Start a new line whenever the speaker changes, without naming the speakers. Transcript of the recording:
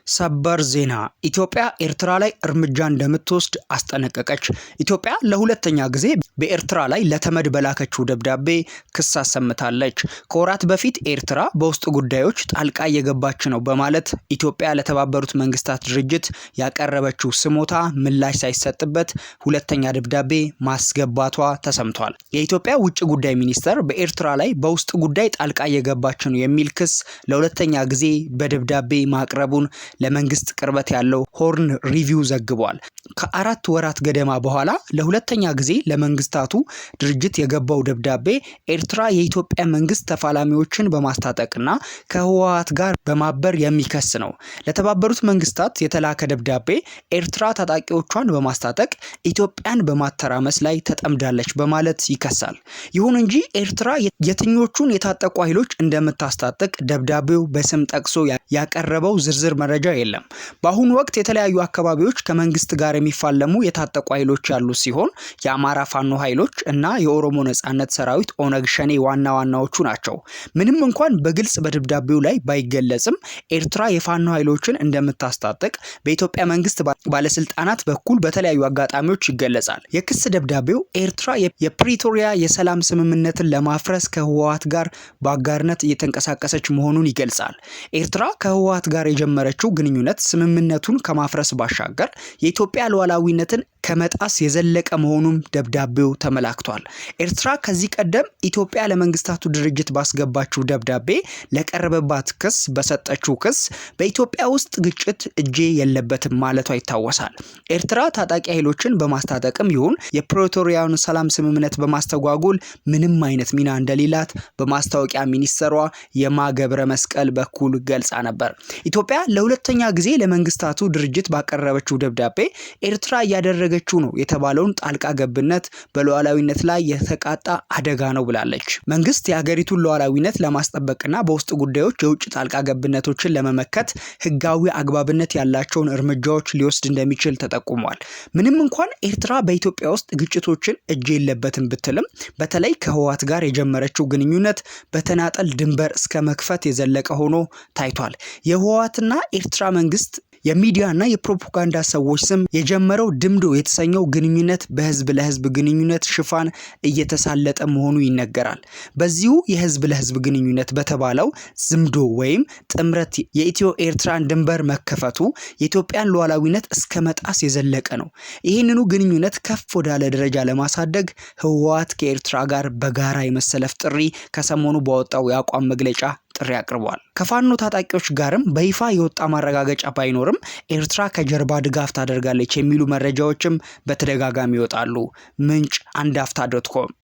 ሰበር ዜና ኢትዮጵያ ኤርትራ ላይ እርምጃ እንደምትወስድ አስጠነቀቀች። ኢትዮጵያ ለሁለተኛ ጊዜ በኤርትራ ላይ ለተመድ በላከችው ደብዳቤ ክስ አሰምታለች። ከወራት በፊት ኤርትራ በውስጥ ጉዳዮች ጣልቃ እየገባች ነው በማለት ኢትዮጵያ ለተባበሩት መንግስታት ድርጅት ያቀረበችው ስሞታ ምላሽ ሳይሰጥበት ሁለተኛ ደብዳቤ ማስገባቷ ተሰምቷል። የኢትዮጵያ ውጭ ጉዳይ ሚኒስቴር በኤርትራ ላይ በውስጥ ጉዳይ ጣልቃ እየገባች ነው የሚል ክስ ለሁለተኛ ጊዜ በደብዳቤ ማቅረቡን ለመንግስት ቅርበት ያለው ሆርን ሪቪው ዘግቧል። ከአራት ወራት ገደማ በኋላ ለሁለተኛ ጊዜ ለመንግስታቱ ድርጅት የገባው ደብዳቤ ኤርትራ የኢትዮጵያ መንግስት ተፋላሚዎችን በማስታጠቅና ከህወሓት ጋር በማበር የሚከስ ነው። ለተባበሩት መንግስታት የተላከ ደብዳቤ ኤርትራ ታጣቂዎቿን በማስታጠቅ ኢትዮጵያን በማተራመስ ላይ ተጠምዳለች በማለት ይከሳል። ይሁን እንጂ ኤርትራ የትኞቹን የታጠቁ ኃይሎች እንደምታስታጥቅ ደብዳቤው በስም ጠቅሶ ያቀረበው ዝርዝር መረጃ የለም። በአሁኑ ወቅት የተለያዩ አካባቢዎች ከመንግስት ጋር የሚፋለሙ የታጠቁ ኃይሎች ያሉ ሲሆን የአማራ ፋኖ ኃይሎች እና የኦሮሞ ነጻነት ሰራዊት ኦነግ ሸኔ ዋናዎቹ ናቸው። ምንም እንኳን በግልጽ በደብዳቤው ላይ ባይገለጽም ኤርትራ የፋኖ ኃይሎችን እንደምታስታጥቅ በኢትዮጵያ መንግስት ባለስልጣናት በኩል በተለያዩ አጋጣሚዎች ይገለጻል። የክስ ደብዳቤው ኤርትራ የፕሪቶሪያ የሰላም ስምምነትን ለማፍረስ ከህወሓት ጋር በአጋርነት እየተንቀሳቀሰች መሆኑን ይገልጻል። ኤርትራ ከህወሓት ጋር የጀመረችው ግንኙነት ስምምነቱን ከማፍረስ ባሻገር የኢትዮጵያ ሉዓላዊነትን ከመጣስ የዘለቀ መሆኑን ደብዳቤው ተመላክቷል። ኤርትራ ከዚህ ቀደም ኢትዮጵያ ለመንግስታቱ ድርጅት ባስገባችው ደብዳቤ ለቀረበባት ክስ በሰጠችው ክስ በኢትዮጵያ ውስጥ ግጭት እጄ የለበትም ማለቷ ይታወሳል። ኤርትራ ታጣቂ ኃይሎችን በማስታጠቅም ይሁን የፕሪቶሪያውን ሰላም ስምምነት በማስተጓጎል ምንም አይነት ሚና እንደሌላት በማስታወቂያ ሚኒስትሯ የማገብረ መስቀል በኩል ገልጻ ነበር። ኢትዮጵያ ለሁለተኛ ጊዜ ለመንግስታቱ ድርጅት ባቀረበችው ደብዳቤ ኤርትራ እያደረገችው ነው የተባለውን ጣልቃ ገብነት በሉዓላዊነት ላይ የተቃጣ አደጋ ነው ብላለች። መንግስት የሀገሪቱን ሉዓላዊነት ለማስጠበቅና በውስጥ ጉዳዮች የውጭ ጣልቃ ገብነቶችን ለመመከት ህጋዊ አግባብነት ያላቸውን እርምጃዎች ሊወስድ እንደሚችል ተጠቁሟል። ምንም እንኳን ኤርትራ በኢትዮጵያ ውስጥ ግጭቶችን እጅ የለበትም ብትልም በተለይ ከህወሓት ጋር የጀመረችው ግንኙነት በተናጠል ድንበር እስከ መክፈት የዘለቀ ሆኖ ታይቷል። የህወሓትና ኤርትራ መንግስት የሚዲያና የፕሮፓጋንዳ ሰዎች ስም የጀመረው ድምዶ የተሰኘው ግንኙነት በህዝብ ለህዝብ ግንኙነት ሽፋን እየተሳለጠ መሆኑ ይነገራል። በዚሁ የህዝብ ለህዝብ ግንኙነት በተባለው ዝምዶ ወይም ጥምረት የኢትዮ ኤርትራን ድንበር መከፈቱ የኢትዮጵያን ሉዓላዊነት እስከ መጣስ የዘለቀ ነው። ይህንኑ ግንኙነት ከፍ ወዳለ ደረጃ ለማሳደግ ህወሓት ከኤርትራ ጋር በጋራ የመሰለፍ ጥሪ ከሰሞኑ ባወጣው የአቋም መግለጫ ጥሪ አቅርቧል። ከፋኖ ታጣቂዎች ጋርም በይፋ የወጣ ማረጋገጫ ባይኖርም ኤርትራ ከጀርባ ድጋፍ ታደርጋለች የሚሉ መረጃዎችም በተደጋጋሚ ይወጣሉ። ምንጭ አንዳፍታ.com